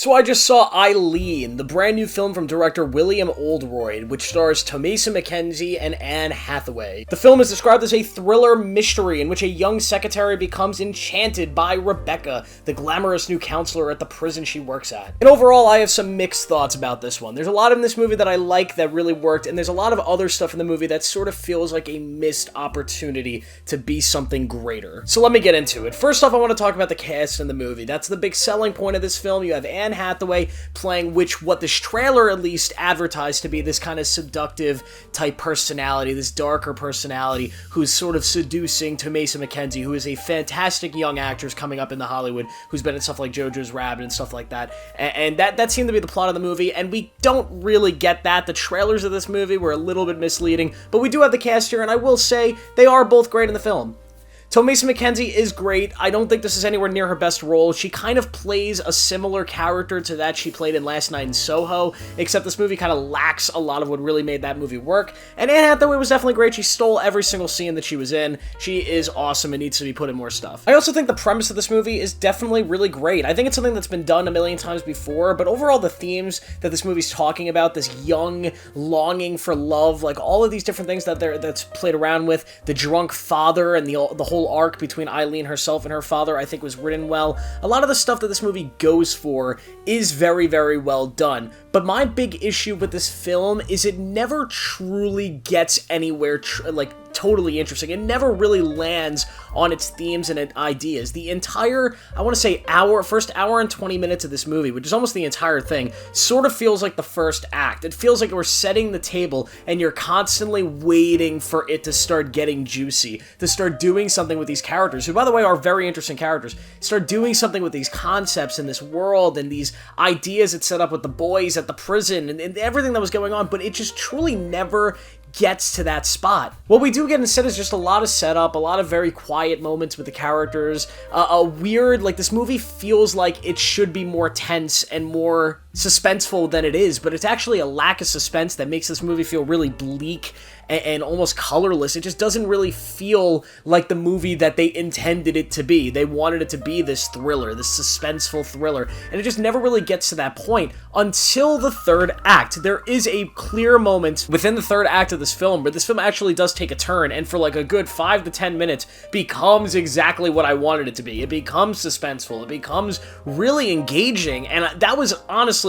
So I just saw Eileen, the brand new film from director William Oldroyd, which stars Tomasa McKenzie and Anne Hathaway. The film is described as a thriller mystery in which a young secretary becomes enchanted by Rebecca, the glamorous new counselor at the prison she works at. And overall, I have some mixed thoughts about this one. There's a lot in this movie that I like that really worked, and there's a lot of other stuff in the movie that sort of feels like a missed opportunity to be something greater. So let me get into it. First off, I want to talk about the cast in the movie. That's the big selling point of this film. You have Anne Hathaway playing what this trailer at least advertised to be this kind of seductive type personality, this darker personality who's sort of seducing Tomasa McKenzie, who is a fantastic young actress coming up in the Hollywood, who's been in stuff like JoJo's Rabbit and stuff like that. And that seemed to be the plot of the movie, and we don't really get that. The trailers of this movie were a little bit misleading, but we do have the cast here, and I will say they are both great in the film. Tomasa McKenzie is great. I don't think this is anywhere near her best role. She kind of plays a similar character to that she played in Last Night in Soho, except this movie kind of lacks a lot of what really made that movie work. And Anne Hathaway was definitely great. She stole every single scene that she was in. She is awesome and needs to be put in more stuff. I also think the premise of this movie is definitely really great. I think it's something that's been done a million times before, but overall the themes that this movie's talking about, this young longing for love, like all of these different things that's played around with, the drunk father and the whole arc between Eileen herself and her father, I think was written well. A lot of the stuff that this movie goes for is very, very well done. But my big issue with this film is it never truly gets anywhere totally interesting. It never really lands on its themes and its ideas. The entire, I want to say first hour and 20 minutes of this movie, which is almost the entire thing, sort of feels like the first act. It feels like we're setting the table and you're constantly waiting for it to start getting juicy, to start doing something with these characters, who by the way are very interesting characters, start doing something with these concepts in this world and these ideas it set up with the boys at the prison and everything that was going on, but it just truly never gets to that spot. What we do get instead is just a lot of setup, a lot of very quiet moments with the characters, this movie feels like it should be more tense and more suspenseful than it is, but it's actually a lack of suspense that makes this movie feel really bleak and almost colorless. It just doesn't really feel like the movie that they intended it to be. They wanted it to be this thriller, this suspenseful thriller, and it just never really gets to that point until the third act. There is a clear moment within the third act of this film where this film actually does take a turn, and for like a good 5 to 10 minutes becomes exactly what I wanted it to be. It becomes suspenseful, it becomes really engaging, and that was honestly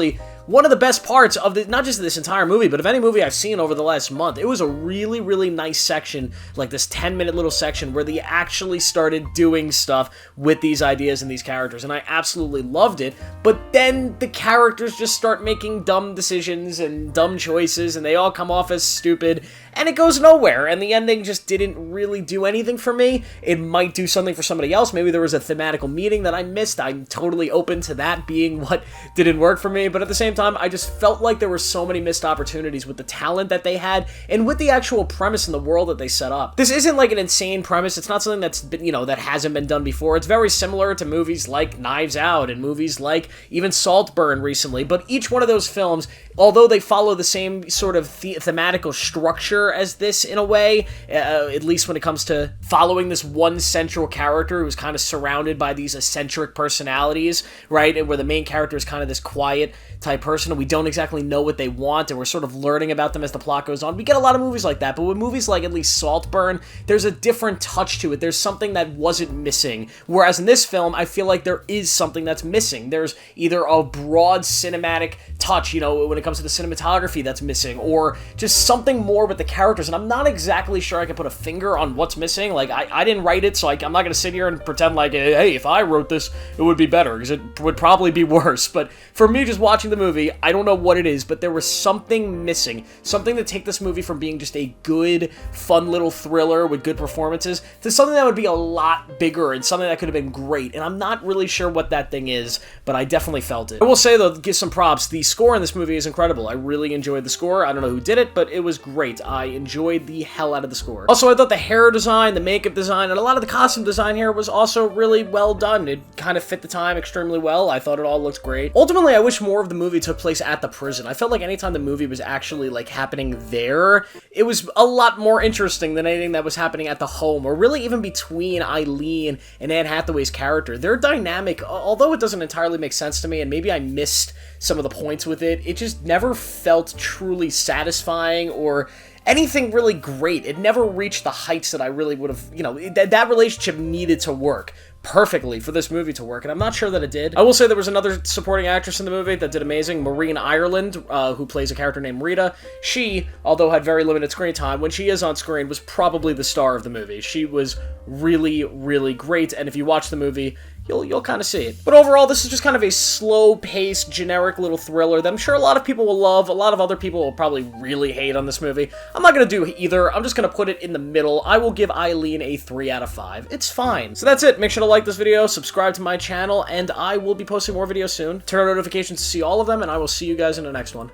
one of the best parts of not just this entire movie, but of any movie I've seen over the last month. It was a really, really nice section, like this 10-minute little section where they actually started doing stuff with these ideas and these characters, and I absolutely loved it. But then the characters just start making dumb decisions and dumb choices, and they all come off as stupid, and it goes nowhere, and the ending just didn't really do anything for me. It might do something for somebody else. Maybe there was a thematical meeting that I missed. I'm totally open to that being what didn't work for me, but at the same time, I just felt like there were so many missed opportunities with the talent that they had and with the actual premise and the world that they set up. This isn't like an insane premise. It's not something that's been, that hasn't been done before. It's very similar to movies like Knives Out and movies like even Saltburn recently, but each one of those films, although they follow the same sort of thematical structure as this in a way, at least when it comes to following this one central character who's kind of surrounded by these eccentric personalities, right? And where the main character is kind of this quiet type person and we don't exactly know what they want and we're sort of learning about them as the plot goes on. We get a lot of movies like that, but with movies like at least Saltburn, there's a different touch to it. There's something that wasn't missing. Whereas in this film, I feel like there is something that's missing. There's either a broad cinematic touch, when it comes to the cinematography that's missing, or just something more with the characters, and I'm not exactly sure I can put a finger on what's missing. Like, I didn't write it, so I'm not going to sit here and pretend like, hey, if I wrote this, it would be better, because it would probably be worse. But for me, just watching the movie, I don't know what it is, but there was something missing. Something to take this movie from being just a good, fun little thriller with good performances to something that would be a lot bigger and something that could have been great. And I'm not really sure what that thing is, but I definitely felt it. I will say, though, give some props. The score in this movie is incredible. I really enjoyed the score. I don't know who did it, but it was great. I I enjoyed the hell out of the score. Also, I thought the hair design, the makeup design, and a lot of the costume design here was also really well done. It kind of fit the time extremely well. I thought it all looked great. Ultimately, I wish more of the movie took place at the prison. I felt like anytime the movie was actually, like, happening there, it was a lot more interesting than anything that was happening at the home, or really even between Eileen and Anne Hathaway's character. Their dynamic, although it doesn't entirely make sense to me, and maybe I missed some of the points with it, it just never felt truly satisfying or anything really great. It never reached the heights that I really would have, you know, that relationship needed to work perfectly for this movie to work, and I'm not sure that it did. I will say there was another supporting actress in the movie that did amazing, Maureen Ireland, who plays a character named Rita. She, although had very limited screen time, when she is on screen, was probably the star of the movie. She was really, really great, and if you watch the movie, you'll kind of see it. But overall, this is just kind of a slow-paced, generic little thriller that I'm sure a lot of people will love. A lot of other people will probably really hate on this movie. I'm not going to do either. I'm just going to put it in the middle. I will give Eileen a 3 out of 5. It's fine. So that's it. Make sure to like this video, subscribe to my channel, and I will be posting more videos soon. Turn on notifications to see all of them, and I will see you guys in the next one.